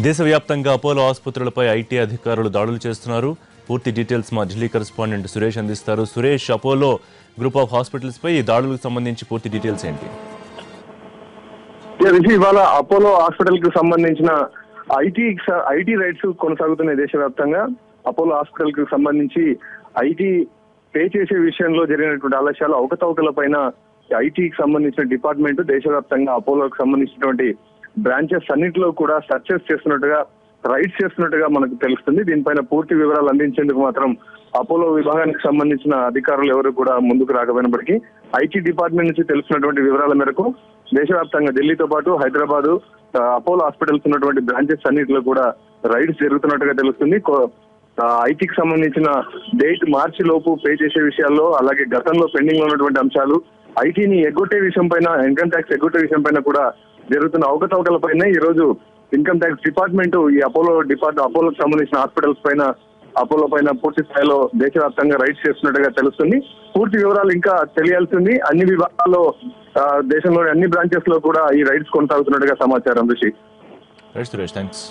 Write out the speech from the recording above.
దేశవ్యాప్తంగా Apollo ఆసుపత్రులపై IT అధికారులు దాడులు చేస్తున్నారు. పూర్తి డీటెయిల్స్ మా ఢిల్లీ కరెస్పాండెంట్ సురేష్ అందిస్తారు. Suresh, Apollo group of hospitals పై ఈ దాడులకు సంబంధించి పూర్తి డీటెయిల్స్ ఏంటి? ఇవాళ అపోలో హాస్పిటల్ కు సంబంధించిన ఐటీ రైట్స్ కొనసాగుతున్నాయి దేశవ్యాప్తంగా. అపోలో హాస్పిటల్ కు సంబంధించి ఐటీ పే చేసే విషయంలో జరిగినటువంటి ఆలస్యాలు, అవకతవకల పైన ఐటీకి సంబంధించిన డిపార్ట్మెంట్ దేశవ్యాప్తంగా అపోలోకి సంబంధించినటువంటి బ్రాంచెస్ అన్నింటిలో కూడా సర్చెస్ చేస్తున్నట్టుగా, రైడ్స్ చేస్తున్నట్టుగా మనకు తెలుస్తుంది. దీనిపైన పూర్తి వివరాలు అందించేందుకు మాత్రం అపోలో విభాగానికి సంబంధించిన అధికారులు ఎవరు కూడా ముందుకు రాకపోయినప్పటికీ ఐటీ డిపార్ట్మెంట్ నుంచి తెలుస్తున్నటువంటి వివరాల మేరకు దేశవ్యాప్తంగా ఢిల్లీతో పాటు హైదరాబాద్ అపోలో హాస్పిటల్స్ ఉన్నటువంటి బ్రాంచెస్ అన్నింటిలో కూడా రైడ్స్ జరుగుతున్నట్టుగా తెలుస్తుంది. ఐటీకి సంబంధించిన డేట్ మార్చి లోపు పే చేసే విషయాల్లో, అలాగే గతంలో పెండింగ్ లో ఉన్నటువంటి అంశాలు, ఐటీని ఎగ్గొట్టే విషయం పైన, ఇన్కమ్ ట్యాక్స్ ఎగ్గొట్టే విషయం పైన కూడా జరుగుతున్న అవకతవకల పైన ఈ రోజు ఇన్కమ్ ట్యాక్స్ డిపార్ట్మెంట్ ఈ అపోలోకి సంబంధించిన హాస్పిటల్స్ పైన, అపోలో పైన పూర్తి స్థాయిలో దేశవ్యాప్తంగా రైడ్స్ చేస్తున్నట్టుగా తెలుస్తుంది. పూర్తి వివరాలు ఇంకా తెలియాల్సింది. అన్ని విభాగాల్లో దేశంలోని అన్ని బ్రాంచెస్ లో కూడా ఈ రైడ్స్ కొనసాగుతున్నట్టుగా సమాచారం. ఋషి. సురేష్, థాంక్స్.